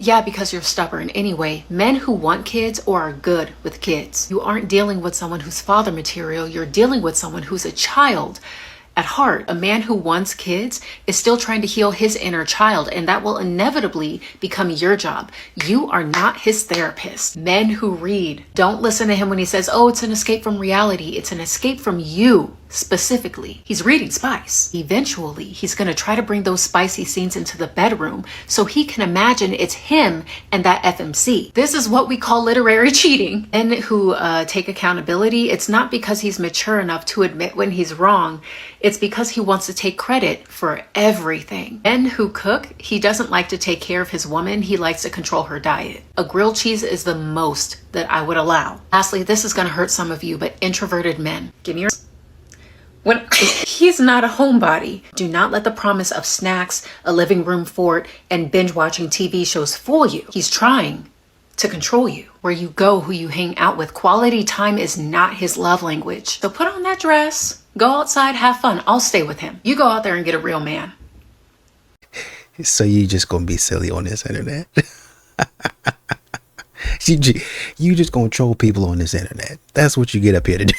Yeah, because you're stubborn. Anyway, men who want kids or are good with kids. You aren't dealing with someone who's father material. You're dealing with someone who's a child. At heart, a man who wants kids is still trying to heal his inner child, and that will inevitably become your job. You are not his therapist. Men who read, don't listen to him when he says, oh, it's an escape from reality. It's an escape from you specifically. He's reading spice. Eventually, he's going to try to bring those spicy scenes into the bedroom so he can imagine it's him and that FMC. This is what we call literary cheating. Men who take accountability, it's not because he's mature enough to admit when he's wrong. It's because he wants to take credit for everything. Men who cook, he doesn't like to take care of his woman. He likes to control her diet. A grilled cheese is the most that I would allow. Lastly, this is going to hurt some of you, but introverted men. Give me your... When he's not a homebody, do not let the promise of snacks, a living room fort, and binge watching TV shows fool you. He's trying to control you. Where you go, who you hang out with. Quality time is not his love language. So put on that dress, go outside, have fun. I'll stay with him. You go out there and get a real man. So you just gonna be silly on this internet? You just gonna troll people on this internet. That's what you get up here to do.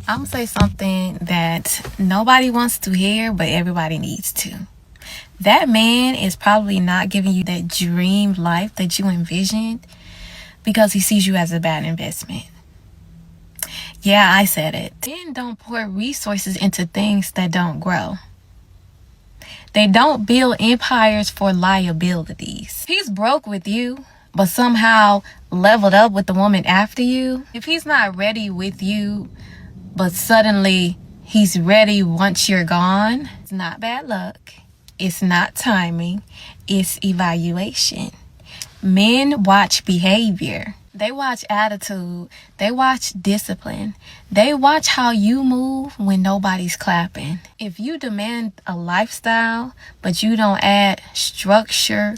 I'm gonna say something that nobody wants to hear, but everybody needs to. That man is probably not giving you that dream life that you envisioned because he sees you as a bad investment. Yeah, I said it. Men don't pour resources into things that don't grow. They don't build empires for liabilities. He's broke with you, but somehow leveled up with the woman after you. If he's not ready with you, but suddenly he's ready once you're gone, it's not bad luck. It's not timing. It's evaluation. Men watch behavior. They watch attitude. They watch discipline. They watch how you move when nobody's clapping. If you demand a lifestyle, but you don't add structure,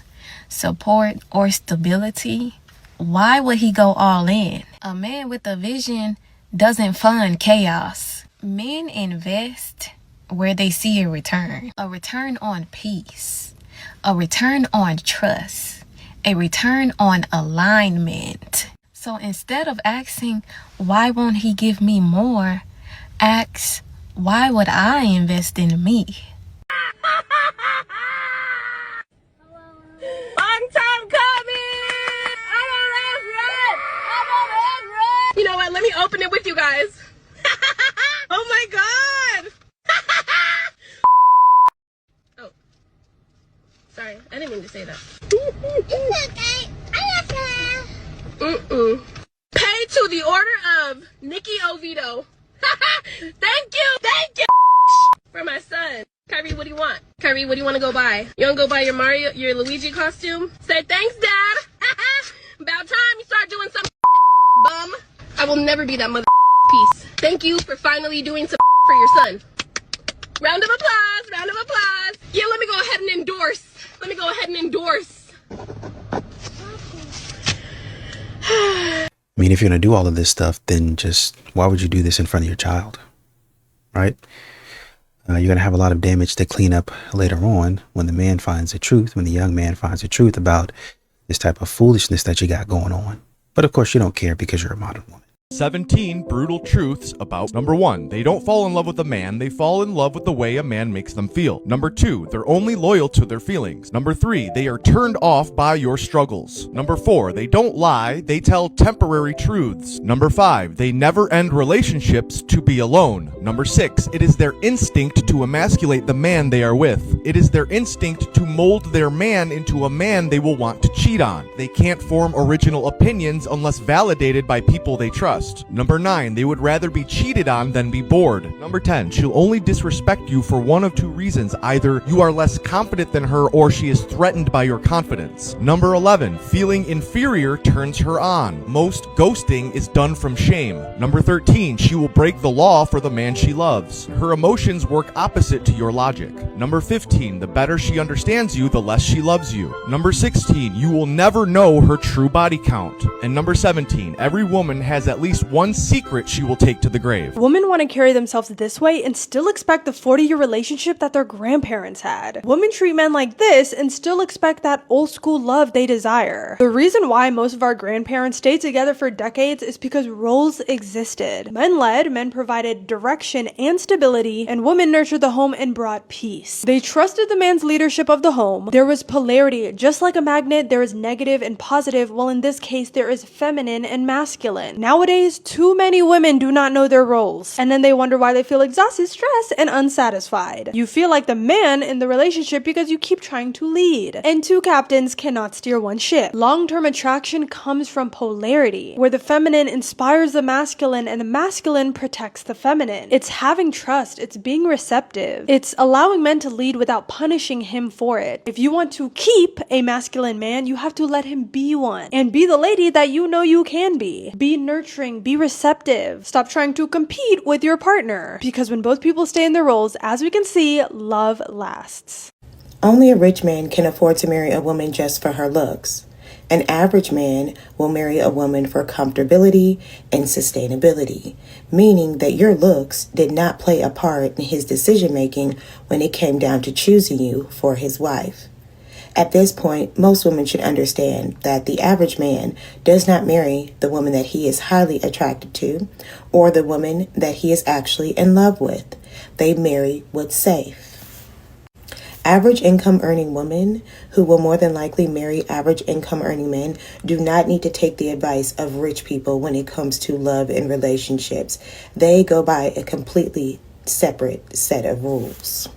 support, or stability, why would he go all in? A man with a vision doesn't fund chaos. Men invest where they see a return on peace, a return on trust, a return on alignment. So instead of asking, why won't he give me more? Ask, why would I invest in me? Long time coming! I'm on run! You know what? Let me open it with you guys. Oh my god! Oh. Sorry, I didn't mean to say that. It's okay. Pay to the order of Nikki Oviedo. Thank you for my son. Kyrie, what do you want? Kyrie, what do you want to go buy? You want to go buy your Luigi costume? Say thanks, Dad. About time you start doing some bum. I will never be that mother piece. Thank you for finally doing some for your son. Round of applause, round of applause. Yeah, let me go ahead and endorse. I mean, if you're going to do all of this stuff, then just why would you do this in front of your child? Right? You're going to have a lot of damage to clean up later on when the man finds the truth, when the young man finds the truth about this type of foolishness that you got going on. But of course, you don't care because you're a modern woman. 17 brutal truths about number 1, they don't fall in love with a man, they fall in love with the way a man makes them feel. Number 2, they're only loyal to their feelings. Number 3, they are turned off by your struggles. Number 4, they don't lie, they tell temporary truths. Number 5, they never end relationships to be alone. Number 6, it is their instinct to emasculate the man they are with. It is their instinct to mold their man into a man they will want to cheat on. They can't form original opinions unless validated by people they trust. Number 9, they would rather be cheated on than be bored. Number 10, she'll only disrespect you for one of two reasons. Either you are less confident than her or she is threatened by your confidence. Number 11, feeling inferior turns her on. Most ghosting is done from shame. Number 13, she will break the law for the man she loves. Her emotions work opposite to your logic. Number 15, the better she understands you, the less she loves you. Number 16, you will never know her true body count. And number 17, every woman has at least least one secret she will take to the grave. Women want to carry themselves this way and still expect the 40-year relationship that their grandparents had. Women treat men like this and still expect that old school love they desire. The reason why most of our grandparents stayed together for decades is because roles existed. Men led, men provided direction and stability, and women nurtured the home and brought peace. They trusted the man's leadership of the home. There was polarity. Just like a magnet, there is negative and positive, while in this case, there is feminine and masculine. Nowadays, too many women do not know their roles, and then they wonder why they feel exhausted, stressed, and unsatisfied. You feel like the man in the relationship because you keep trying to lead, and two captains cannot steer one ship. Long-term attraction comes from polarity, where the feminine inspires the masculine and the masculine protects the feminine. It's having trust, it's being receptive, it's allowing men to lead without punishing him for it. If you want to keep a masculine man, you have to let him be one, and be the lady that you know you can be. Be nurturing, be receptive. Stop trying to compete with your partner, because when both people stay in their roles, as we can see, love lasts. Only a rich man can afford to marry a woman just for her looks. An average man will marry a woman for comfortability and sustainability, meaning that your looks did not play a part in his decision-making when it came down to choosing you for his wife. At this point, most women should understand that the average man does not marry the woman that he is highly attracted to or the woman that he is actually in love with. They marry what's safe. Average income earning women who will more than likely marry average income earning men do not need to take the advice of rich people when it comes to love and relationships. They go by a completely separate set of rules.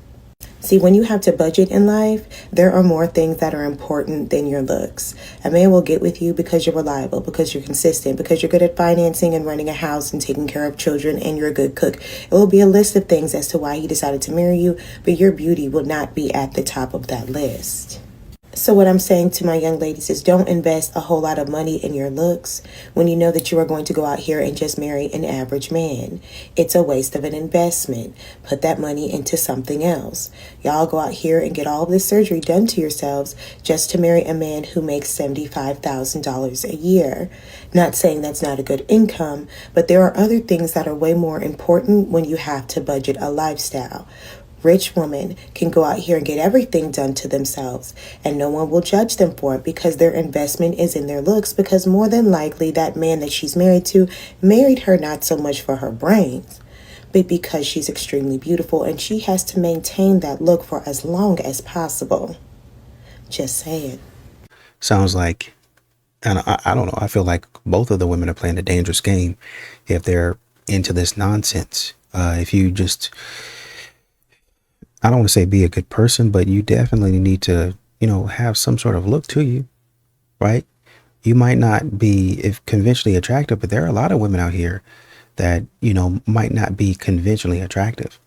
See, when you have to budget in life, there are more things that are important than your looks. A man will get with you because you're reliable, because you're consistent, because you're good at financing and running a house and taking care of children, and you're a good cook. It will be a list of things as to why he decided to marry you, but your beauty will not be at the top of that list. So what I'm saying to my young ladies is don't invest a whole lot of money in your looks when you know that you are going to go out here and just marry an average man. It's a waste of an investment. Put that money into something else. Y'all go out here and get all of this surgery done to yourselves just to marry a man who makes $75,000 a year. Not saying that's not a good income, but there are other things that are way more important when you have to budget a lifestyle. Rich women can go out here and get everything done to themselves, and no one will judge them for it because their investment is in their looks, because more than likely that man that she's married to married her not so much for her brains, but because she's extremely beautiful and she has to maintain that look for as long as possible. Just saying. Sounds like, and I don't know, I feel like both of the women are playing a dangerous game if they're into this nonsense. If you just, I don't want to say be a good person, but you definitely need to, have some sort of look to you, right? You might not be conventionally attractive, but there are a lot of women out here that, might not be conventionally attractive.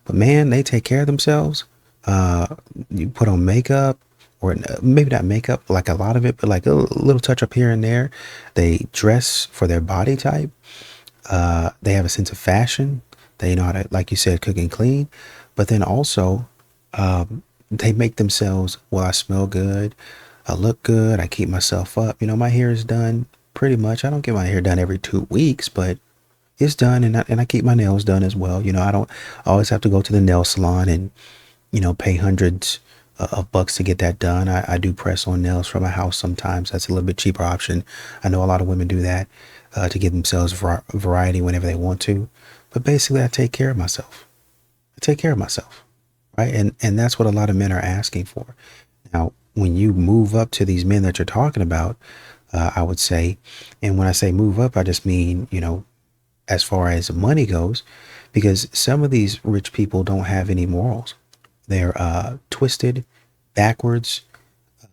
But man, they take care of themselves. You put on makeup, or maybe not makeup, like a lot of it, but like a little touch up here and there. They dress for their body type. They have a sense of fashion. They know how to, like you said, cook and clean. But then also, they make themselves, well, I smell good, I look good, I keep myself up. My hair is done pretty much. I don't get my hair done every 2 weeks, but it's done, and I keep my nails done as well. I don't always have to go to the nail salon and, pay hundreds of bucks to get that done. I do press on nails from my house sometimes. That's a little bit cheaper option. I know a lot of women do that to give themselves variety whenever they want to. But basically, I take care of myself. Right? And that's what a lot of men are asking for. Now, when you move up to these men that you're talking about, I would say, and when I say move up, I just mean, as far as money goes, because some of these rich people don't have any morals. They're twisted, backwards.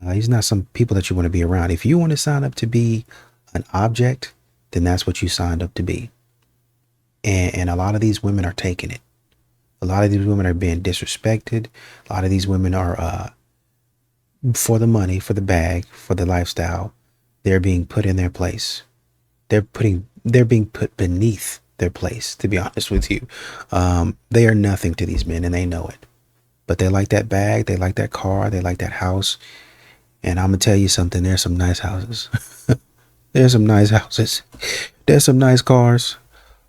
These are not some people that you want to be around. If you want to sign up to be an object, then that's what you signed up to be. And a lot of these women are taking it. A lot of these women are being disrespected. A lot of these women are, for the money, for the bag, for the lifestyle, they're being put in their place. They're being put beneath their place, to be honest with you. They are nothing to these men, and they know it. But they like that bag, they like that car, they like that house. And I'm going to tell you something, there's some nice houses. There's some nice houses. There's some nice cars.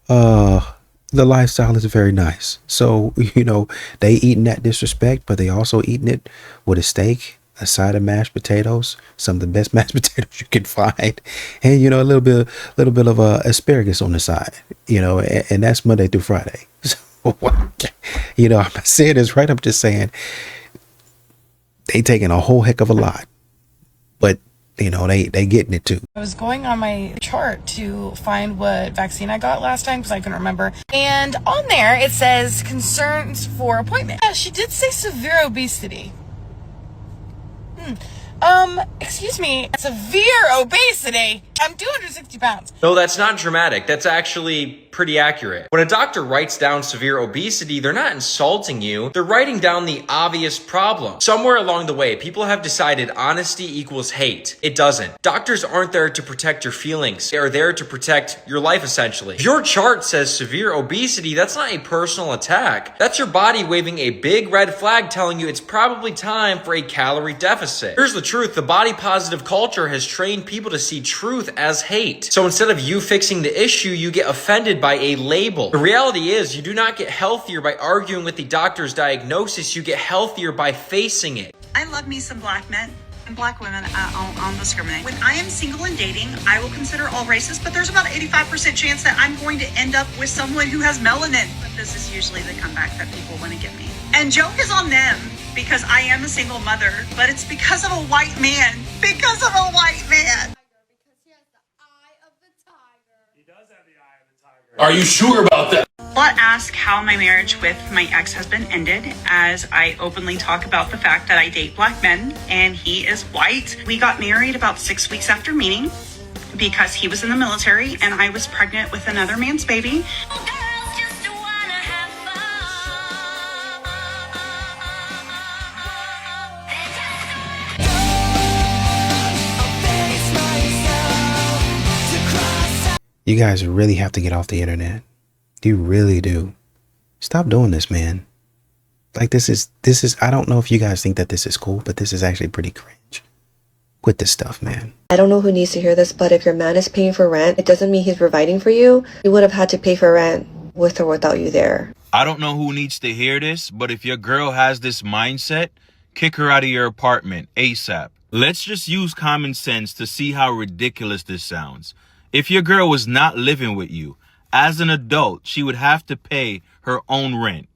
The lifestyle is very nice. So, they eating that disrespect, but they also eating it with a steak, a side of mashed potatoes, some of the best mashed potatoes you can find, and a little bit of asparagus on the side. And that's Monday through Friday. So, I'm not saying this right. I'm just saying they taking a whole heck of a lot, but they getting it too. I was going on my chart to find what vaccine I got last time because I couldn't remember. And on there, it says concerns for appointment. Yeah, she did say severe obesity. Excuse me, severe obesity? I'm 260 pounds. No, that's not dramatic. That's actually pretty accurate. When a doctor writes down severe obesity, they're not insulting you. They're writing down the obvious problem. Somewhere along the way, people have decided honesty equals hate. It doesn't. Doctors aren't there to protect your feelings. They are there to protect your life, essentially. If your chart says severe obesity, that's not a personal attack. That's your body waving a big red flag telling you it's probably time for a calorie deficit. Here's the truth. The body positive culture has trained people to see truth as hate. So instead of you fixing the issue, you get offended by a label. The reality is you do not get healthier by arguing with the doctor's diagnosis. You get healthier by facing it. I love me some black men and black women. I don't discriminate. When I am single and dating, I will consider all races, but there's about an 85% chance that I'm going to end up with someone who has melanin. But this is usually the comeback that people want to give me. And joke is on them because I am a single mother, but it's because of a white man. Because of a white man. Are you sure about that? But ask how my marriage with my ex-husband ended, as I openly talk about the fact that I date black men and he is white. We got married about 6 weeks after meeting because he was in the military and I was pregnant with another man's baby. You guys really have to get off the internet. You really do. Stop doing this, man. Like this is, I don't know if you guys think that this is cool, but this is actually pretty cringe. Quit this stuff, man. I don't know who needs to hear this, but if your man is paying for rent, it doesn't mean he's providing for you. He would have had to pay for rent with or without you there. I don't know who needs to hear this, but if your girl has this mindset, kick her out of your apartment ASAP. Let's just use common sense to see how ridiculous this sounds. If your girl was not living with you, as an adult, she would have to pay her own rent.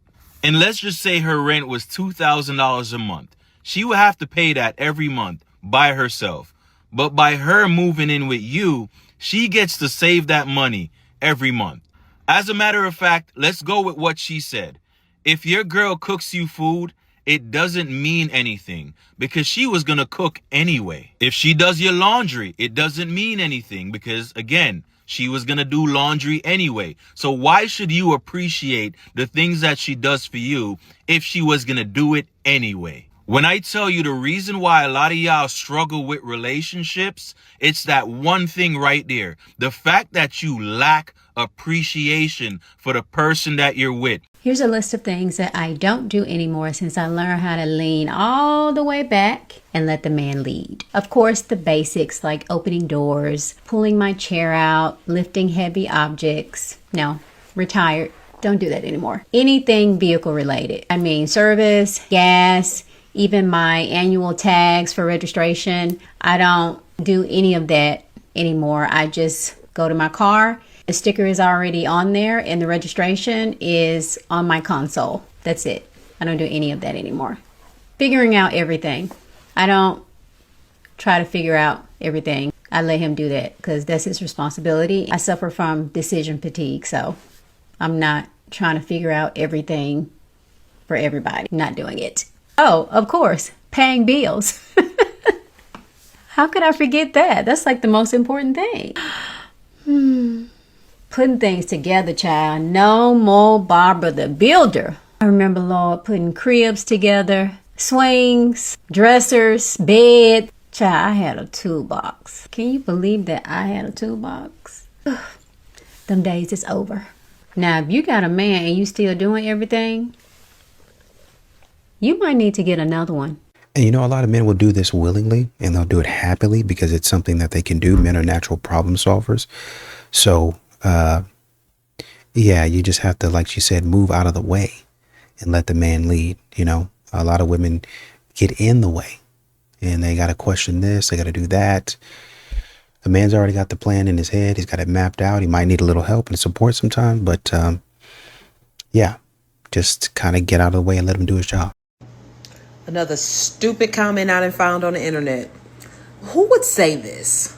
And let's just say her rent was $2,000 a month. She would have to pay that every month by herself. But by her moving in with you, she gets to save that money every month. As a matter of fact, let's go with what she said. If your girl cooks you food, it doesn't mean anything because she was going to cook anyway. If she does your laundry, it doesn't mean anything because, again, she was going to do laundry anyway. So why should you appreciate the things that she does for you if she was going to do it anyway? When I tell you the reason why a lot of y'all struggle with relationships, it's that one thing right there. The fact that you lack appreciation for the person that you're with. Here's a list of things that I don't do anymore since I learned how to lean all the way back and let the man lead. Of course, the basics like opening doors, pulling my chair out, lifting heavy objects. No, retired. Don't do that anymore. Anything vehicle related. I mean, service, gas, even my annual tags for registration. I don't do any of that anymore. I just go to my car. The sticker is already on there and the registration is on my console. That's it. I don't do any of that anymore. Figuring out everything. I don't try to figure out everything. I let him do that because that's his responsibility. I suffer from decision fatigue, so I'm not trying to figure out everything for everybody. Not doing it. Oh, of course, paying bills. How could I forget that? That's like the most important thing. Putting things together, child. No more Barbara the Builder. I remember, Lord, putting cribs together, swings, dressers, bed. Child, I had a toolbox. Can you believe that I had a toolbox? Them days is over. Now, if you got a man and you still doing everything, you might need to get another one. And you know, a lot of men will do this willingly and they'll do it happily because it's something that they can do. Men are natural problem solvers. So, yeah, you just have to, like she said, move out of the way and let the man lead. You know, a lot of women get in the way and they got to question this, they got to do that. The man's already got the plan in his head. He's got it mapped out. He might need a little help and support sometimes, but yeah, just kind of get out of the way and let him do his job. Another stupid comment I done found on the internet. Who would say this?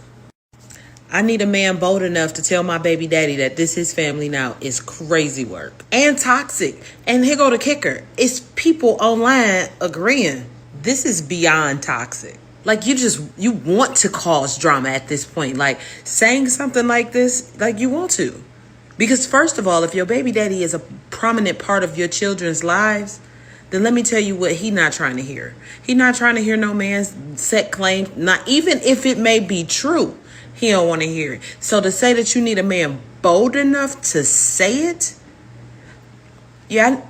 I need a man bold enough to tell my baby daddy that this his family now is crazy work and toxic. And here go the kicker. It's people online agreeing. This is beyond toxic. Like you want to cause drama at this point. Like saying something like this, like you want to. Because first of all, if your baby daddy is a prominent part of your children's lives, then let me tell you what he not trying to hear. He not trying to hear no man's set claim. Not even if it may be true. He don't want to hear it. So to say that you need a man bold enough to say it, yeah,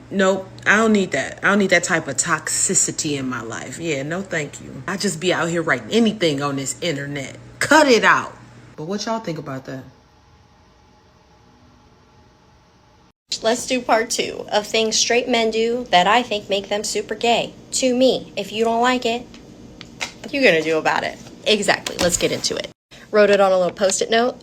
no, I don't need that. I don't need that type of toxicity in my life. Yeah, no thank you. I just be out here writing anything on this internet. Cut it out. But what y'all think about that? Let's do part 2 of things straight men do that I think make them super gay. To me, if you don't like it, you're gonna do about it. Exactly, let's get into it. Wrote it on a little post-it note.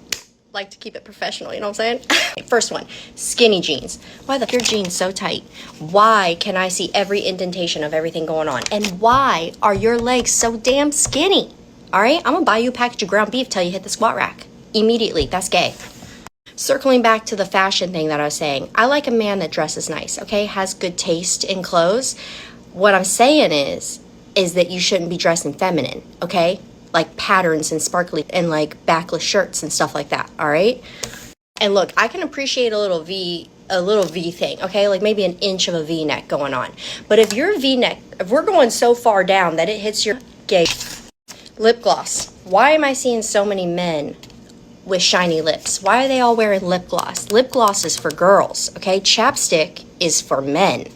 Like to keep it professional, you know what I'm saying? First one, skinny jeans. Why the f*** your jeans so tight? Why can I see every indentation of everything going on? And why are your legs so damn skinny? All right, I'm gonna buy you a package of ground beef till you hit the squat rack. Immediately, that's gay. Circling back to the fashion thing that I was saying, I like a man that dresses nice, okay? Has good taste in clothes. What I'm saying is that you shouldn't be dressing feminine, okay? Like patterns and sparkly and like backless shirts and stuff like that, all right? And look, I can appreciate a little V thing, okay? Like maybe an inch of a V-neck going on. But if your V-neck, if we're going so far down that it hits your gay. Lip gloss. Why am I seeing so many men with shiny lips? Why are they all wearing lip gloss? Lip gloss is for girls, okay? Chapstick is for men.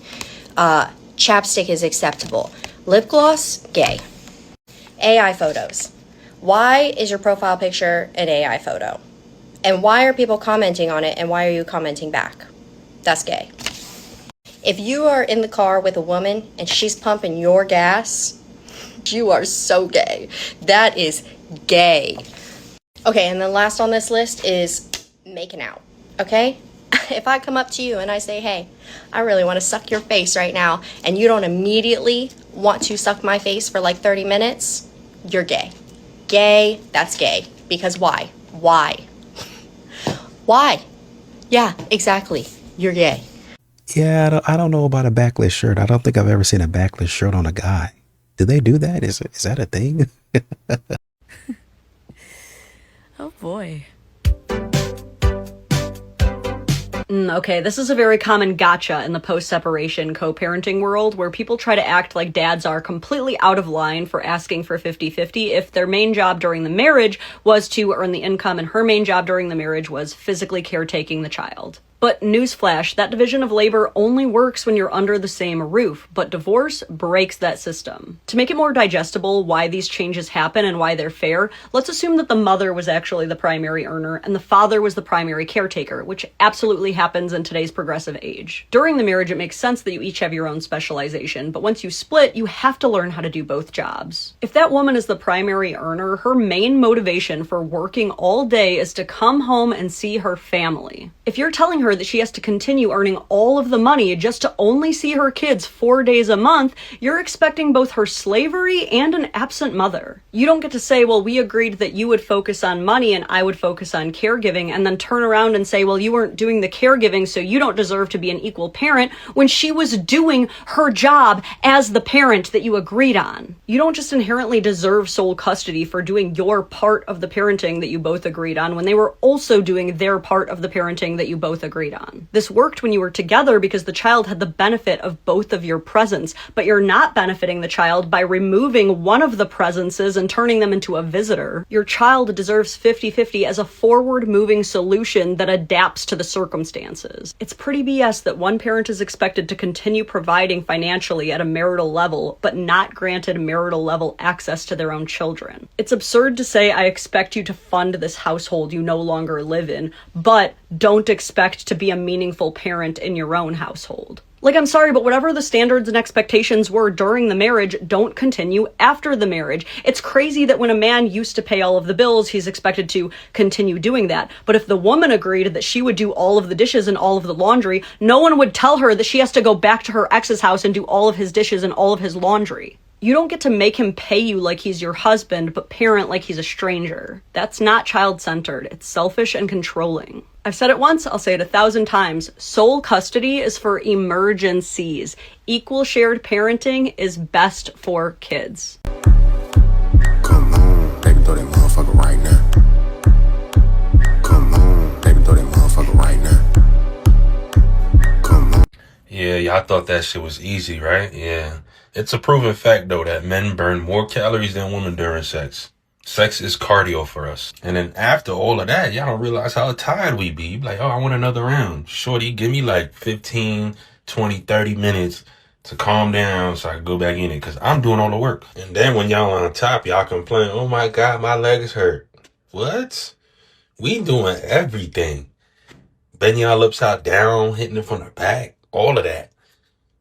Chapstick is acceptable. Lip gloss, gay. AI photos. Why is your profile picture an AI photo? And why are people commenting on it and why are you commenting back? That's gay. If you are in the car with a woman and she's pumping your gas, you are so gay. That is gay. Okay, and then last on this list is making out, okay? If I come up to you and I say, hey, I really want to suck your face right now, and you don't immediately want to suck my face for like 30 minutes, you're gay. Gay, that's gay. Because why? Why? Why? Yeah, exactly. You're gay. Yeah, I don't know about a backless shirt. I don't think I've ever seen a backless shirt on a guy. Do they do that? Is that a thing? Oh boy. Okay, this is a very common gotcha in the post-separation co-parenting world where people try to act like dads are completely out of line for asking for 50-50 if their main job during the marriage was to earn the income and her main job during the marriage was physically caretaking the child. But newsflash, that division of labor only works when you're under the same roof, but divorce breaks that system. To make it more digestible why these changes happen and why they're fair, let's assume that the mother was actually the primary earner and the father was the primary caretaker, which absolutely happens in today's progressive age. During the marriage, it makes sense that you each have your own specialization, but once you split, you have to learn how to do both jobs. If that woman is the primary earner, her main motivation for working all day is to come home and see her family. If you're telling her that she has to continue earning all of the money just to only see her kids 4 days a month, you're expecting both her slavery and an absent mother. You don't get to say, well, we agreed that you would focus on money and I would focus on caregiving, and then turn around and say, well, you weren't doing the caregiving, so you don't deserve to be an equal parent, when she was doing her job as the parent that you agreed on. You don't just inherently deserve sole custody for doing your part of the parenting that you both agreed on when they were also doing their part of the parenting that you both agreed agreed on. This worked when you were together because the child had the benefit of both of your presence, but you're not benefiting the child by removing one of the presences and turning them into a visitor. Your child deserves 50-50 as a forward-moving solution that adapts to the circumstances. It's pretty BS that one parent is expected to continue providing financially at a marital level, but not granted marital level access to their own children. It's absurd to say, I expect you to fund this household you no longer live in, but don't expect to be a meaningful parent in your own household. Like, I'm sorry, but whatever the standards and expectations were during the marriage don't continue after the marriage. It's crazy that when a man used to pay all of the bills, he's expected to continue doing that. But if the woman agreed that she would do all of the dishes and all of the laundry, no one would tell her that she has to go back to her ex's house and do all of his dishes and all of his laundry. You don't get to make him pay you like he's your husband, but parent like he's a stranger. That's not child-centered. It's selfish and controlling. I've said it once, I'll say it 1,000 times. Sole custody is for emergencies. Equal shared parenting is best for kids. Come on, baby, throw that motherfucker right now. Come on, baby, throw that motherfucker right now. Come on. Yeah, y'all thought that shit was easy, right? Yeah. It's a proven fact, though, that men burn more calories than women during sex. Sex is cardio for us. And then after all of that, y'all don't realize how tired we be. You be like, oh, I want another round. Shorty, give me like 15, 20, 30 minutes to calm down so I can go back in it. Because I'm doing all the work. And then when y'all on top, y'all complain, oh my God, my legs hurt. What? We doing everything. Bending y'all upside down, hitting it from the back, all of that.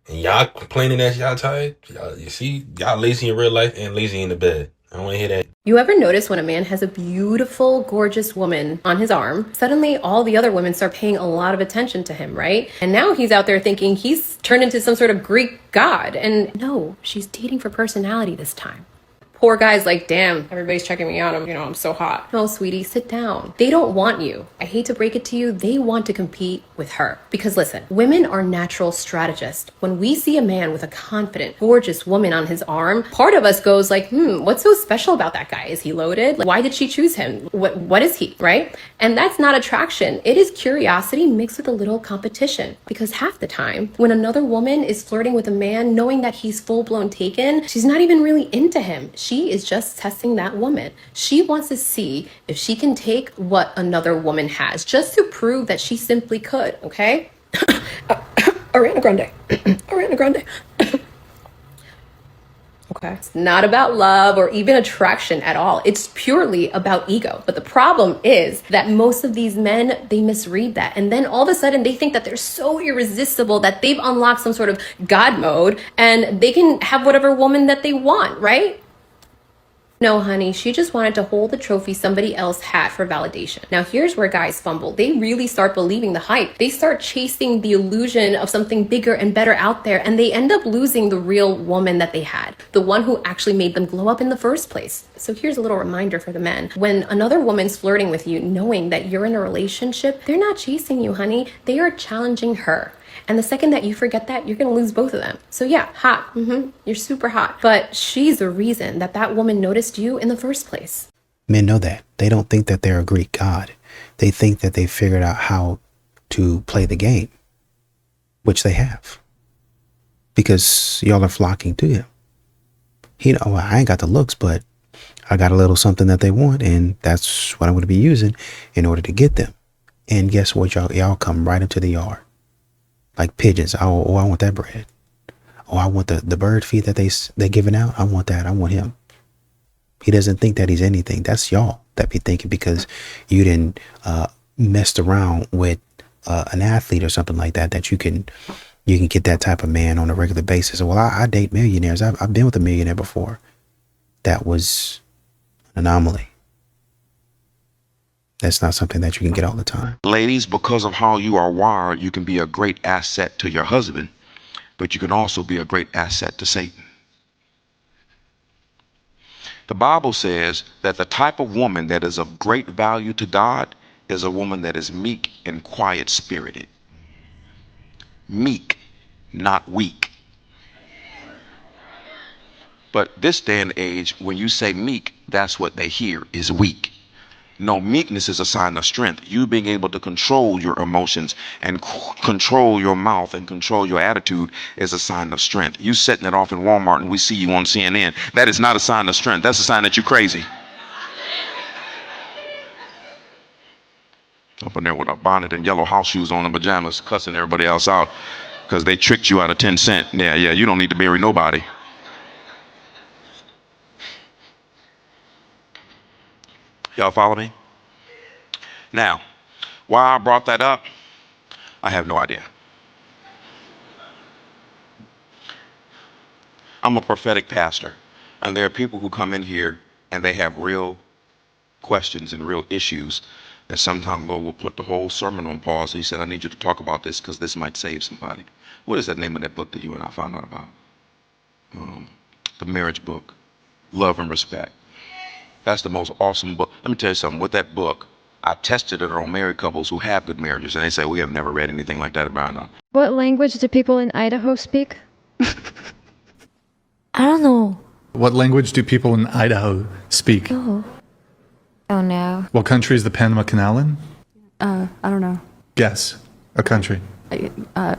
And y'all complaining that y'all tired? Y'all, you see, y'all lazy in real life and lazy in the bed. I don't want to hear that. You ever notice when a man has a beautiful, gorgeous woman on his arm, suddenly all the other women start paying a lot of attention to him, right? And now he's out there thinking he's turned into some sort of Greek god. And no, she's dating for personality this time. Poor guy's like, damn, everybody's checking me out. I'm so hot. No, sweetie, sit down. They don't want you. I hate to break it to you. They want to compete with her. Because listen, women are natural strategists. When we see a man with a confident, gorgeous woman on his arm, part of us goes like, what's so special about that guy? Is he loaded? Like, why did she choose him? What is he, right? And that's not attraction. It is curiosity mixed with a little competition. Because half the time, when another woman is flirting with a man, knowing that he's full-blown taken, she's not even really into him. She is just testing that woman. She wants to see if she can take what another woman has, just to prove that she simply could, okay? Ariana Grande. Ariana Grande. Okay. It's not about love or even attraction at all. It's purely about ego. But the problem is that most of these men, they misread that. And then all of a sudden they think that they're so irresistible that they've unlocked some sort of God mode and they can have whatever woman that they want, right? No, honey, she just wanted to hold the trophy somebody else had for validation. Now, here's where guys fumble. They really start believing the hype. They start chasing the illusion of something bigger and better out there, and they end up losing the real woman that they had, the one who actually made them glow up in the first place. So here's a little reminder for the men. When another woman's flirting with you, knowing that you're in a relationship, they're not chasing you, honey. They are challenging her. And the second that you forget that, you're going to lose both of them. So yeah, hot. You're super hot. But she's the reason that that woman noticed you in the first place. Men know that. They don't think that they're a Greek god. They think that they figured out how to play the game, which they have. Because y'all are flocking to him. Well, I ain't got the looks, but I got a little something that they want, and that's what I'm going to be using in order to get them. And guess what, y'all come right into the yard. Like pigeons. I want that bread. Oh, I want the bird feed that they're giving out. I want that. I want him. He doesn't think that he's anything. That's y'all that be thinking because you didn't messed around with an athlete or something like that, that you can get that type of man on a regular basis. Well, I date millionaires. I've been with a millionaire before. That was an anomaly. That's not something that you can get all the time. Ladies, because of how you are wired, you can be a great asset to your husband, but you can also be a great asset to Satan. The Bible says that the type of woman that is of great value to God is a woman that is meek and quiet spirited. Meek, not weak. But this day and age, when you say meek, that's what they hear is weak. No, meekness is a sign of strength. You being able to control your emotions and control your mouth and control your attitude is a sign of strength. You setting it off in Walmart and we see you on CNN. That is not a sign of strength. That's a sign that you're crazy. Up in there with a bonnet and yellow house shoes on and pajamas, cussing everybody else out because they tricked you out of 10 cents. Yeah, you don't need to marry nobody. Y'all follow me? Now, why I brought that up, I have no idea. I'm a prophetic pastor, and there are people who come in here and they have real questions and real issues, and sometimes Lord will put the whole sermon on pause. He said, I need you to talk about this because this might save somebody. What is that name of that book that you and I found out about? The marriage book, Love and Respect. That's the most awesome book. Let me tell you something. With that book, I tested it on married couples who have good marriages, and they say, we have never read anything like that about them. What language do people in Idaho speak? I don't know. What language do people in Idaho speak? Oh no. What country is the Panama Canal in? I don't know. Guess. A country.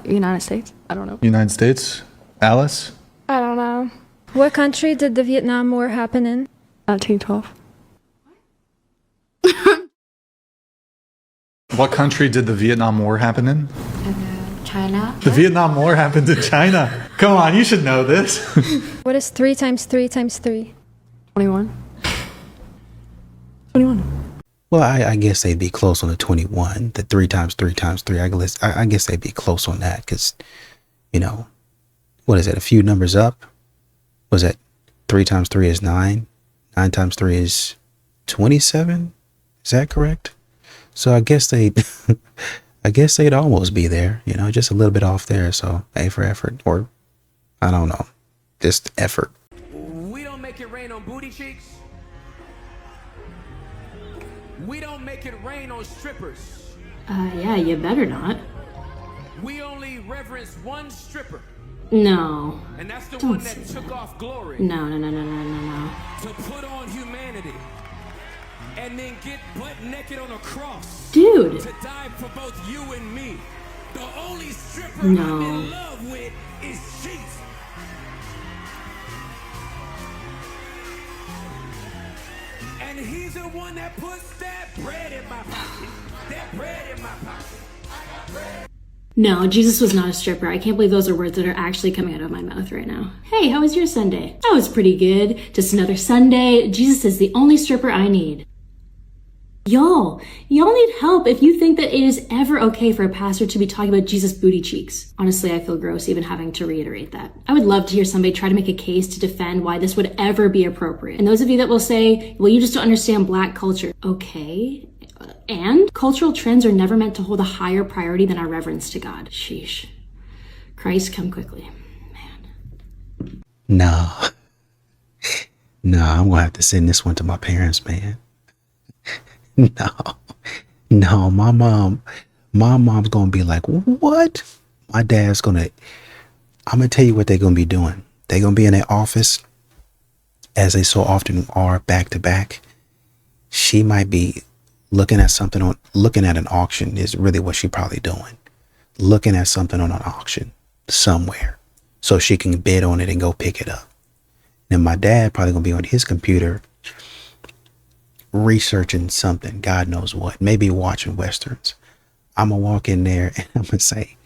United States? I don't know. United States? Alice? I don't know. What country did the Vietnam War happen in? 1912. What country did the Vietnam War happen in? China. The Vietnam War happened in China. Come on, you should know this. What is 3 times 3 times 3? 21. 21. Well, I guess they'd be close on the 21. The 3 times 3 times 3. I guess they'd be close on that because, you know, what is it? A few numbers up? Was that 3 times 3 is 9? 9 times 3 is 27? Is that correct? So I guess they'd almost be there, you know, just a little bit off there. So A for effort, or I don't know, just effort. We don't make it rain on booty cheeks. We don't make it rain on strippers. Yeah, you better not. We only reverence one stripper. No. And that's the Don't one say that took off glory. No. To put on humanity. And then get butt naked on a cross. Dude. To die for both you and me. The only stripper No. I'm in love with is Jesus. And he's the one that puts that bread in my pocket. That bread in my pocket. I got bread. No, Jesus was not a stripper. I can't believe those are words that are actually coming out of my mouth right now. Hey, how was your Sunday? That was pretty good. Just another Sunday. Jesus is the only stripper I need. Y'all need help if you think that it is ever okay for a pastor to be talking about Jesus' booty cheeks. Honestly, I feel gross even having to reiterate that. I would love to hear somebody try to make a case to defend why this would ever be appropriate. And those of you that will say, well, you just don't understand Black culture. Okay. And cultural trends are never meant to hold a higher priority than our reverence to God. Sheesh. Christ, come quickly. No, I'm gonna have to send this one to my parents, man. No, my mom's gonna be like, what? My dad's I'm gonna tell you what they're gonna be doing. They're gonna be in their office, as they so often are, back to back. She might be looking at an auction is really what she probably doing. Looking at something on an auction somewhere so she can bid on it and go pick it up. And my dad probably gonna be on his computer researching something, God knows what, maybe watching Westerns. I'm gonna walk in there and I'm gonna say,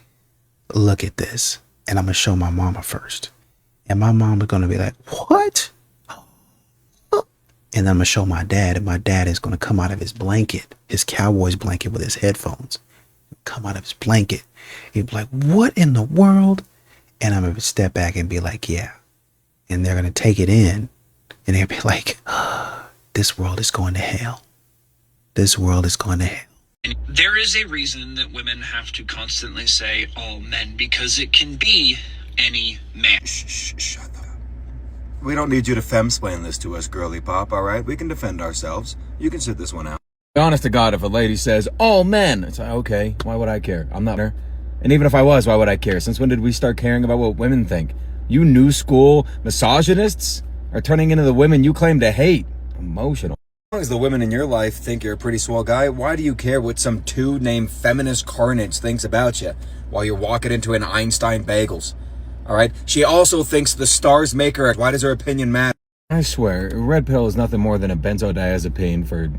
look at this. And I'm gonna show my mama first. And my mama's gonna be like, what? And I'm gonna show my dad, and my dad is gonna come out of his blanket, his Cowboys blanket with his headphones. Come out of his blanket. He'd be like, what in the world? And I'm gonna step back and be like, yeah. And they're gonna take it in, and they'll be like, this world is going to hell. This world is going to hell. There is a reason that women have to constantly say all men, because it can be any man. Shut up. We don't need you to femsplain this to us, girly pop, all right? We can defend ourselves. You can sit this one out. Honest to God, if a lady says, all men, it's like, okay, why would I care? I'm not her. And even if I was, why would I care? Since when did we start caring about what women think? You new school misogynists are turning into the women you claim to hate. Emotional. long as the women in your life think you're a pretty swell guy, why do you care what some dude named Feminist Carnage thinks about you while you're walking into an Einstein Bagels? All right? She also thinks the stars make her. Why does her opinion matter? I swear, red pill is nothing more than a benzodiazepine for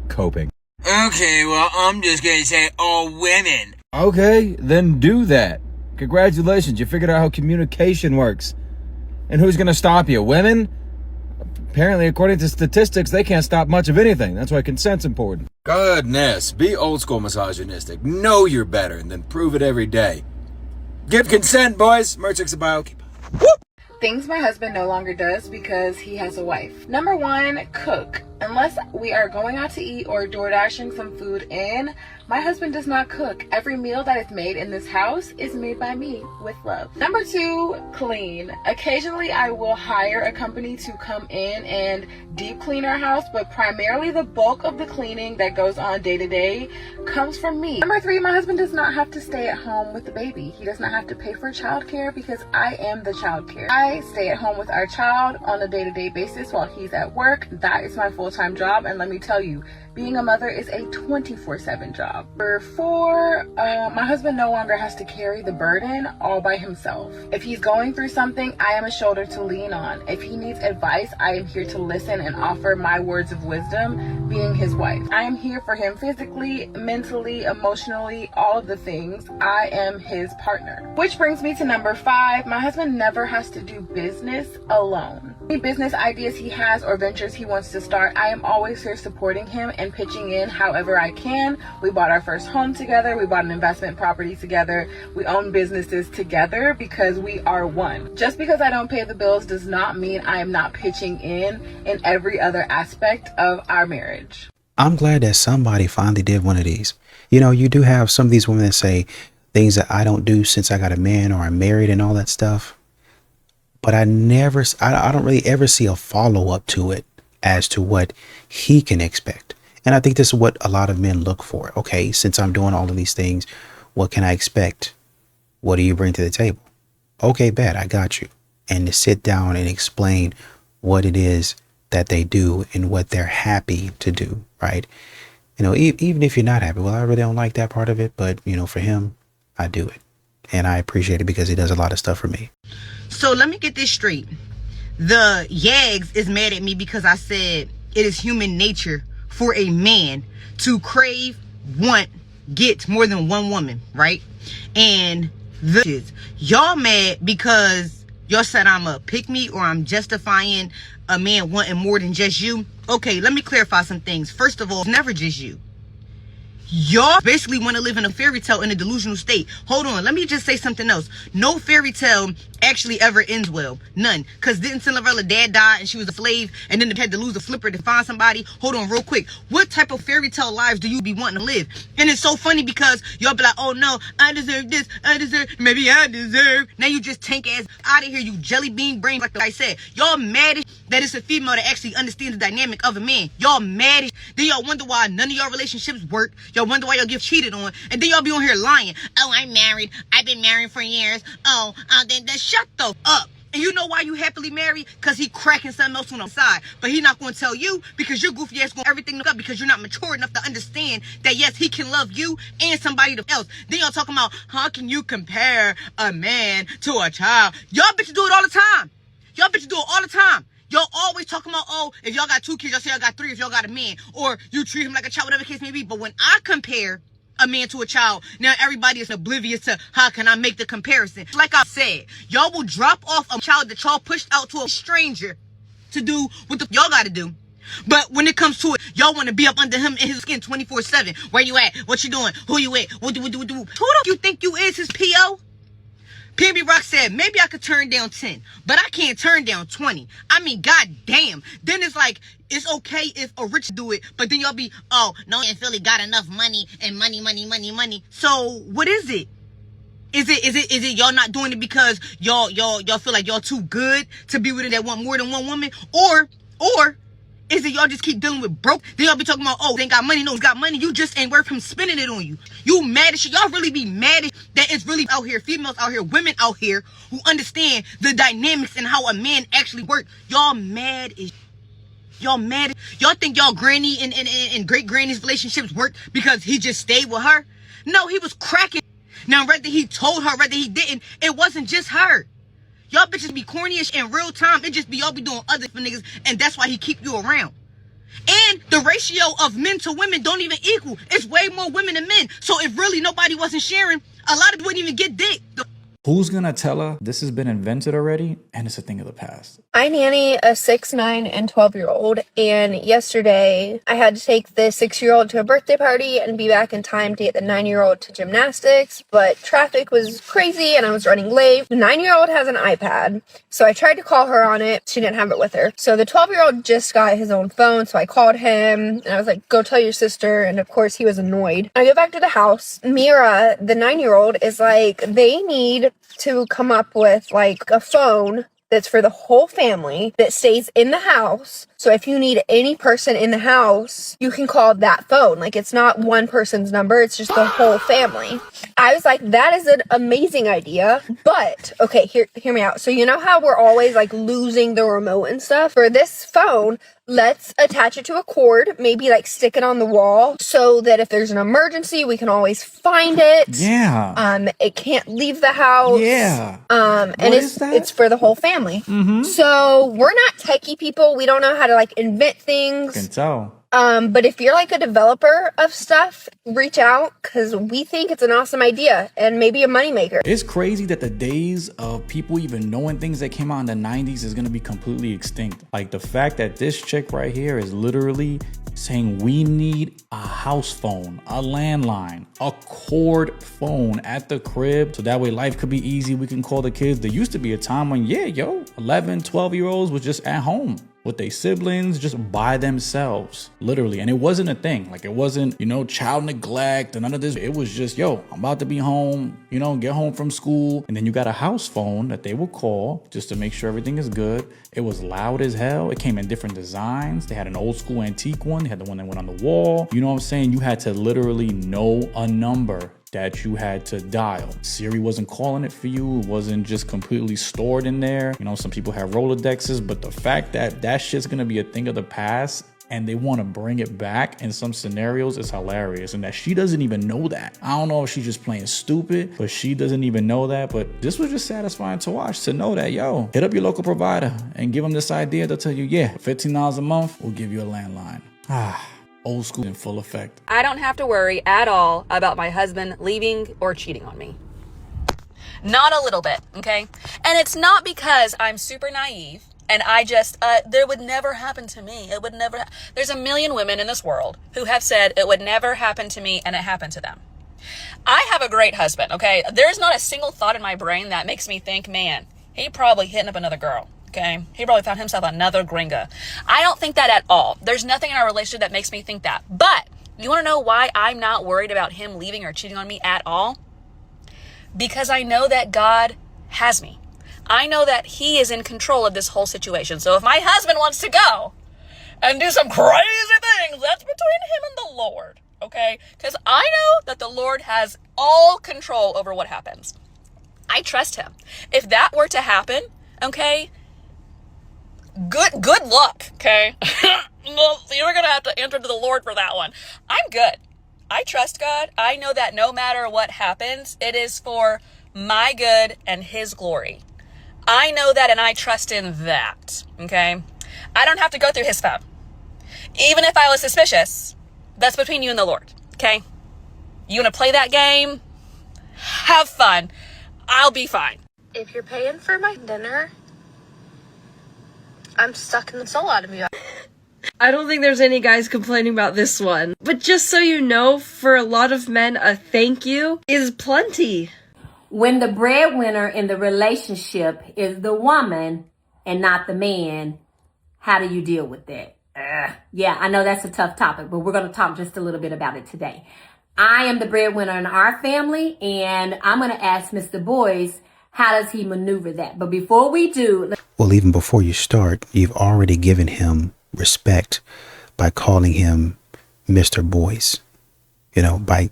coping. Okay, well, I'm just gonna say all women. Okay, then do that. Congratulations, you figured out how communication works. And who's gonna stop you? Women? Apparently, according to statistics, they can't stop much of anything. That's why consent's important. Goodness, be old school misogynistic. Know you're better, and then prove it every day. Give consent, boys. Merchix about. Whoop! Things my husband no longer does because he has a wife. Number one, cook. Unless we are going out to eat or door dashing some food in, my husband does not cook. Every meal that is made in this house is made by me with love. Number two, clean. Occasionally I will hire a company to come in and deep clean our house, but primarily the bulk of the cleaning that goes on day to day comes from me. Number three, my husband does not have to stay at home with the baby. He does not have to pay for childcare because I am the childcare. I stay at home with our child on a day-to-day basis while he's at work. That is my full-time job, and let me tell you, being a mother is a 24/7 job. Number four, my husband no longer has to carry the burden all by himself. If he's going through something, I am a shoulder to lean on. If he needs advice, I am here to listen and offer my words of wisdom, being his wife. I am here for him physically, mentally, emotionally, all of the things. I am his partner. Which brings me to number five, my husband never has to do business alone. Any business ideas he has or ventures he wants to start, I am always here supporting him and pitching in however I can. We bought our first home together. We bought an investment property together. We own businesses together because we are one. Just because I don't pay the bills does not mean I am not pitching in every other aspect of our marriage. I'm glad that somebody finally did one of these. You know, you do have some of these women that say things that I don't do since I got a man or I'm married and all that stuff. But I don't really ever see a follow-up to it as to what he can expect. And I think this is what a lot of men look for. Okay, since I'm doing all of these things, what can I expect? What do you bring to the table? Okay, bet, I got you. And to sit down and explain what it is that they do and what they're happy to do, right? You know, even if you're not happy, well, I really don't like that part of it, but, you know, for him, I do it. And I appreciate it because he does a lot of stuff for me. So let me get this straight. The Yags is mad at me because I said it is human nature for a man to crave, want, get more than one woman, right? And y'all mad because y'all said I'm a pick-me or I'm justifying a man wanting more than just you. Okay, let me clarify some things. First of all, it's never just you. Y'all basically want to live in a fairy tale in a delusional state. Hold on, let me just say something else. No fairy tale actually ever ends well. None. Because didn't Cinderella dad die and she was a slave and then they had to lose a flipper to find somebody? Hold on real quick. What type of fairy tale lives do you be wanting to live? And it's so funny because y'all be like, oh no, I deserve this, I deserve, maybe I deserve. Now you just tank ass out of here, you jelly bean brain, like I said. Y'all mad that it's a female that actually understands the dynamic of a man. Y'all mad. Then y'all wonder why none of y'all relationships work. Y'all wonder why y'all get cheated on. And then y'all be on here lying. Oh, I'm married. I've been married for years. Oh, then shut the up. And you know why you happily married? Because he cracking something else on the side. But he not going to tell you because your goofy ass going everything up because you're not mature enough to understand that, yes, he can love you and somebody else. Then y'all talking about how can you compare a man to a child? Y'all bitches do it all the time. Y'all bitches do it all the time. Y'all always talking about, oh, if y'all got 2 kids, y'all say y'all got 3 if y'all got a man. Or you treat him like a child, whatever the case may be. But when I compare a man to a child, now everybody is oblivious to how can I make the comparison. Like I said, y'all will drop off a child that y'all pushed out to a stranger to do what the y'all got to do. But when it comes to it, y'all want to be up under him in his skin 24/7. Where you at? What you doing? Who you with? What do? Who the you think you is, his P.O.? PNB Rock said, maybe I could turn down 10, but I can't turn down 20. I mean, goddamn. Then it's like, it's okay if a rich do it, but then y'all be, oh, no, in Philly got enough money and money. So what is it? Is it y'all not doing it because y'all feel like y'all too good to be with it that want more than one woman? Or is it y'all just keep dealing with broke? Then y'all be talking about, oh, they ain't got money. No, he's got money. You just ain't worth him spending it on you. You mad as shit. Y'all really be mad that it's really out here, females out here, women out here who understand the dynamics and how a man actually works. Y'all mad as Y'all mad? Y'all think y'all granny and great granny's relationships worked because he just stayed with her? No, he was cracking. Now, whether he told her, whether he didn't, it wasn't just her. Y'all bitches be corny-ish in real time. It just be y'all be doing other for niggas, and that's why he keep you around. And the ratio of men to women don't even equal. It's way more women than men. So if really nobody wasn't sharing, a lot of them wouldn't even get dick. Who's gonna tell her this has been invented already and it's a thing of the past? I nanny a 6, 9, and 12-year-old, and yesterday I had to take the 6-year-old to a birthday party and be back in time to get the 9-year-old to gymnastics, but traffic was crazy and I was running late. The 9-year-old has an iPad, so I tried to call her on it. She didn't have it with her. So the 12-year-old just got his own phone, so I called him and I was like, go tell your sister, and of course he was annoyed. I go back to the house. Mira, the 9-year-old, is like, they need to come up with like a phone that's for the whole family that stays in the house. So if you need any person in the house, you can call that phone. Like, it's not one person's number, it's just the whole family. I was like, that is an amazing idea. But okay, hear me out. So you know how we're always like losing the remote and stuff? For this phone, let's attach it to a cord, maybe like stick it on the wall so that if there's an emergency, we can always find it. Yeah. It can't leave the house. Yeah. And it's for the whole family. Mm-hmm. So we're not techie people. We don't know how to like invent things. Can tell. But if you're like a developer of stuff, reach out, because we think it's an awesome idea and maybe a moneymaker. It's crazy that the days of people even knowing things that came out in the 90s is going to be completely extinct. Like the fact that this chick right here is literally saying we need a house phone, a landline, a cord phone at the crib, so that way life could be easy. We can call the kids. There used to be a time when 11, 12-year-olds was just at home with their siblings, just by themselves, literally. And it wasn't a thing. Like, it wasn't, child neglect and none of this. It was just, I'm about to be home, get home from school. And then you got a house phone that they will call just to make sure everything is good. It was loud as hell. It came in different designs. They had an old school antique one. They had the one that went on the wall. You know what I'm saying? You had to literally know a number that you had to dial. Siri wasn't calling it for you. It wasn't just completely stored in there. Some people have Rolodexes, but the fact that that shit's gonna be a thing of the past and they want to bring it back in some scenarios is hilarious. And that she doesn't even know that. I don't know if she's just playing stupid, but she doesn't even know that. But this was just satisfying to watch, to know that, hit up your local provider and give them this idea. They'll tell you, for $15 a month, we'll give you a landline. Old school in full effect. I don't have to worry at all about my husband leaving or cheating on me. Not a little bit, okay? And it's not because I'm super naive and I just, there would never happen to me. It would never, there's a million women in this world who have said it would never happen to me, and it happened to them. I have a great husband, okay? There's not a single thought in my brain that makes me think, man, he probably hitting up another girl. Okay, he probably found himself another gringa. I don't think that at all. There's nothing in our relationship that makes me think that. But you want to know why I'm not worried about him leaving or cheating on me at all? Because I know that God has me. I know that he is in control of this whole situation. So if my husband wants to go and do some crazy things, that's between him and the Lord. Okay, because I know that the Lord has all control over what happens. I trust him. If that were to happen, okay, good luck, okay? Well, you're gonna have to answer to the Lord for that one. I'm good. I trust God. I know that no matter what happens, it is for my good and his glory. I know that, and I trust in that, okay? I don't have to go through his phone. Even if I was suspicious, that's between you and the Lord, okay? You wanna play that game? Have fun. I'll be fine. If you're paying for my dinner, I'm sucking the soul out of you. I don't think there's any guys complaining about this one. But just so you know, for a lot of men, a thank you is plenty. When the breadwinner in the relationship is the woman and not the man, how do you deal with that? Yeah, I know that's a tough topic, but we're going to talk just a little bit about it today. I am the breadwinner in our family, and I'm going to ask Mr. Boyce, how does he maneuver that? But before we do... Well, even before you start, you've already given him respect by calling him Mr. Boyce, by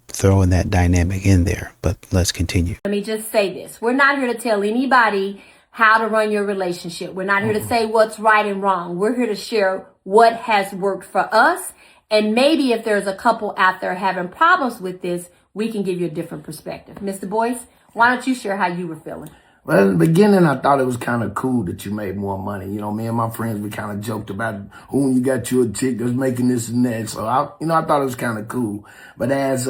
throwing that dynamic in there. But let's continue. Let me just say this. We're not here to tell anybody how to run your relationship. We're not here to say what's right and wrong. We're here to share what has worked for us. And maybe if there's a couple out there having problems with this, we can give you a different perspective. Mr. Boyce, why don't you share how you were feeling? Well, in the beginning, I thought it was kind of cool that you made more money. You know, me and my friends, we kind of joked about, you got you a chick that's making this and that. So, I thought it was kind of cool. But as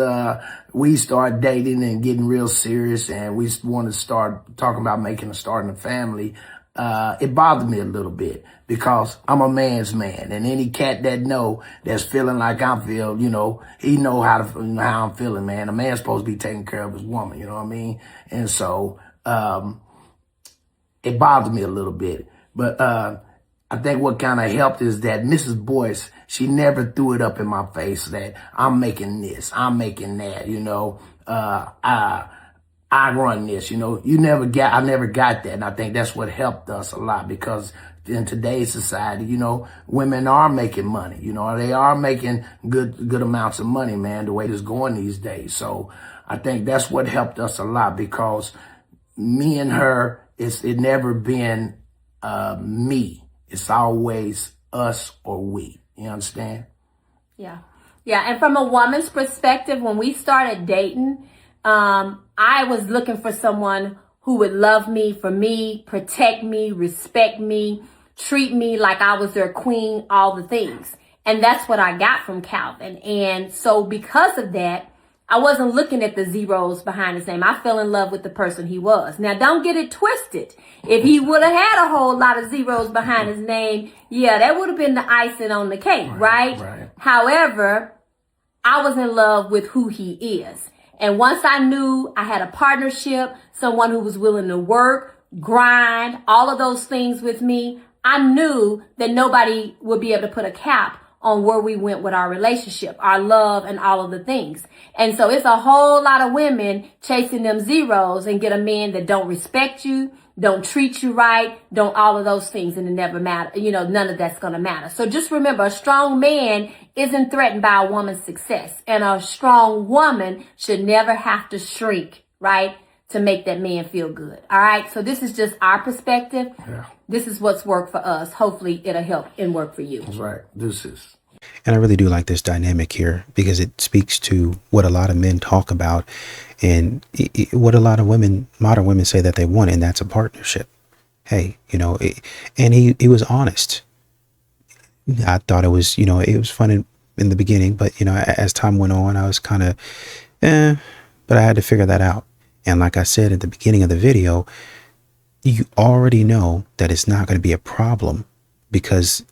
we started dating and getting real serious and we wanted to start talking about starting a family, it bothered me a little bit because I'm a man's man. And any cat that's feeling like I feel, he know how I'm feeling, man. A man's supposed to be taking care of his woman, you know what I mean? And so, it bothered me a little bit, but I think what kind of helped is that Mrs. Boyce, she never threw it up in my face that I'm making this, I'm making that, I run this, I never got that, and I think that's what helped us a lot because in today's society, women are making money, they are making good amounts of money, man, the way it's going these days. So I think that's what helped us a lot because me and her, it never been me. It's always us or we. You understand? Yeah. Yeah. And from a woman's perspective, when we started dating, I was looking for someone who would love me, for me, protect me, respect me, treat me like I was their queen, all the things. And that's what I got from Calvin. And so because of that, I wasn't looking at the zeros behind his name. I fell in love with the person he was. Now, don't get it twisted. If he would have had a whole lot of zeros behind his name, yeah, that would have been the icing on the cake, right? However, I was in love with who he is. And once I knew I had a partnership, someone who was willing to work, grind, all of those things with me, I knew that nobody would be able to put a cap on where we went with our relationship, our love, and all of the things. And so it's a whole lot of women chasing them zeros and get a man that don't respect you, don't treat you right, don't all of those things, and it never matter. None of that's going to matter. So just remember, a strong man isn't threatened by a woman's success, and a strong woman should never have to shrink, right, to make that man feel good. All right. So this is just our perspective. Yeah. This is what's worked for us. Hopefully it'll help and work for you. That's right. This is. And I really do like this dynamic here because it speaks to what a lot of men talk about and what a lot of modern women say that they want, and that's a partnership. Hey, and he was honest. I thought it was, it was fun in the beginning, but, as time went on, I was kind of, but I had to figure that out. And like I said at the beginning of the video, you already know that it's not going to be a problem because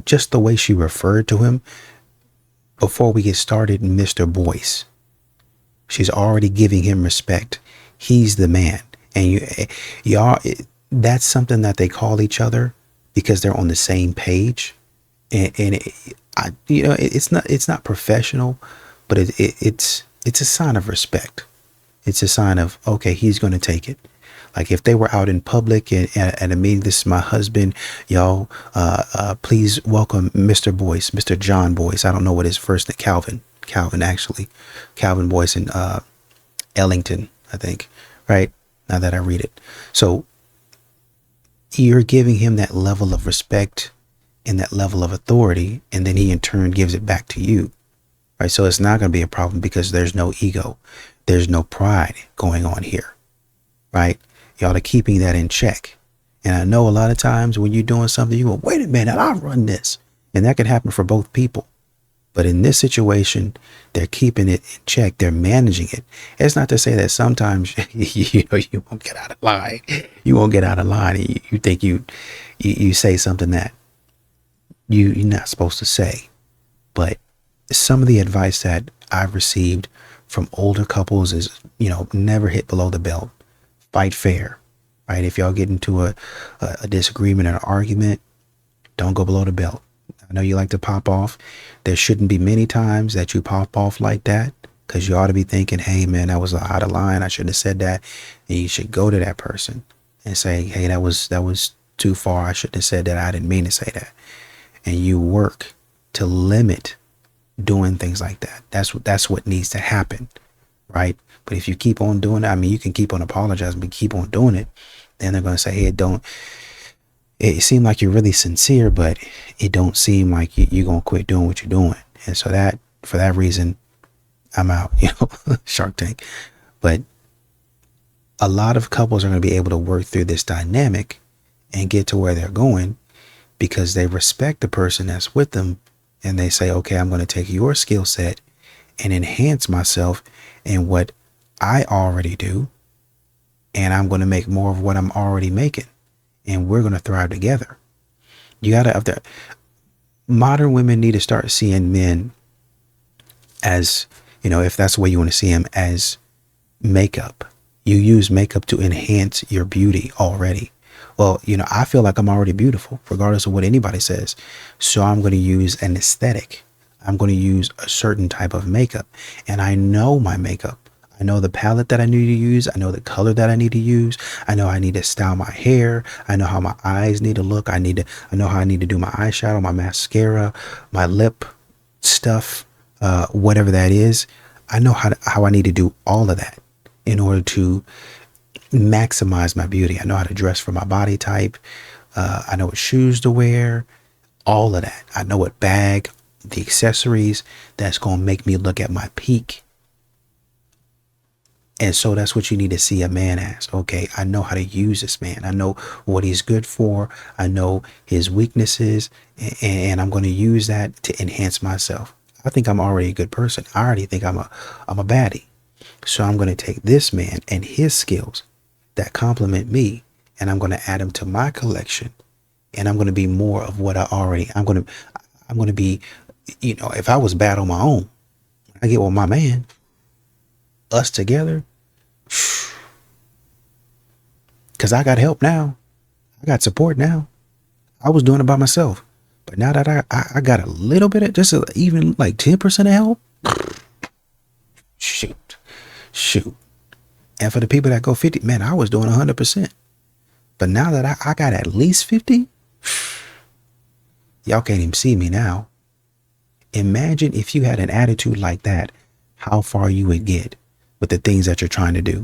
just the way she referred to him before we get started, Mr. Boyce, she's already giving him respect. He's the man. And that's something that they call each other because they're on the same page. It's not professional, but it's a sign of respect. It's a sign of, okay, he's going to take it. Like if they were out in public at a meeting, this is my husband, y'all, please welcome Mr. Boyce, Mr. John Boyce. I don't know what his first name, Calvin Boyce in Ellington, I think, right? Now that I read it. So you're giving him that level of respect and that level of authority, and then he in turn gives it back to you. Right? So it's not going to be a problem because there's no ego. There's no pride going on here, right? Y'all are keeping that in check. And I know a lot of times when you're doing something, you go, wait a minute, I'll run this. And that can happen for both people. But in this situation, they're keeping it in check. They're managing it. It's not to say that sometimes, you won't get out of line. You won't get out of line. And you think you say something that you're not supposed to say. But some of the advice that I've received from older couples is, never hit below the belt. Fight fair, right? If y'all get into a disagreement or an argument, don't go below the belt. I know you like to pop off. There shouldn't be many times that you pop off like that because you ought to be thinking, hey, man, that was out of line. I shouldn't have said that. And you should go to that person and say, hey, that was too far. I shouldn't have said that. I didn't mean to say that. And you work to limit doing things like that. That's what needs to happen, right? But if you keep on doing it, you can keep on apologizing, but keep on doing it, Then they're going to say, hey, it seemed like you're really sincere, but it don't seem like you're going to quit doing what you're doing. And so for that reason, I'm out, Shark Tank. But a lot of couples are going to be able to work through this dynamic and get to where they're going because they respect the person that's with them. And they say, okay, I'm going to take your skill set and enhance myself in what I already do. And I'm going to make more of what I'm already making. And we're going to thrive together. Modern women need to start seeing men as, if that's the way you want to see him, as makeup. You use makeup to enhance your beauty already. Well, I feel like I'm already beautiful, regardless of what anybody says. So I'm going to use an aesthetic. I'm going to use a certain type of makeup. And I know my makeup. I know the palette that I need to use. I know the color that I need to use. I know I need to style my hair. I know how my eyes need to look. I know how I need to do my eyeshadow, my mascara, my lip stuff, whatever that is. I know how I need to do all of that in order to maximize my beauty. I know how to dress for my body type. I know what shoes to wear, all of that. I know what bag, the accessories that's going to make me look at my peak. And so that's what you need to see a man as. Okay, I know how to use this man. I know what he's good for. I know his weaknesses, and I'm going to use that to enhance myself. I think I'm already a good person. I already think I'm a baddie. So I'm going to take this man and his skills that complement me, and I'm going to add them to my collection. And I'm going to be more of what I'm going to be, if I was bad on my own, I get with my man, us together. Because I got help now. I got support now. I was doing it by myself. But now that I got a little bit of, just even like 10% of help. Shoot. And for the people that go 50, man, I was doing 100%. But now that I got at least 50, y'all can't even see me now. Imagine if you had an attitude like that, how far you would get with the things that you're trying to do.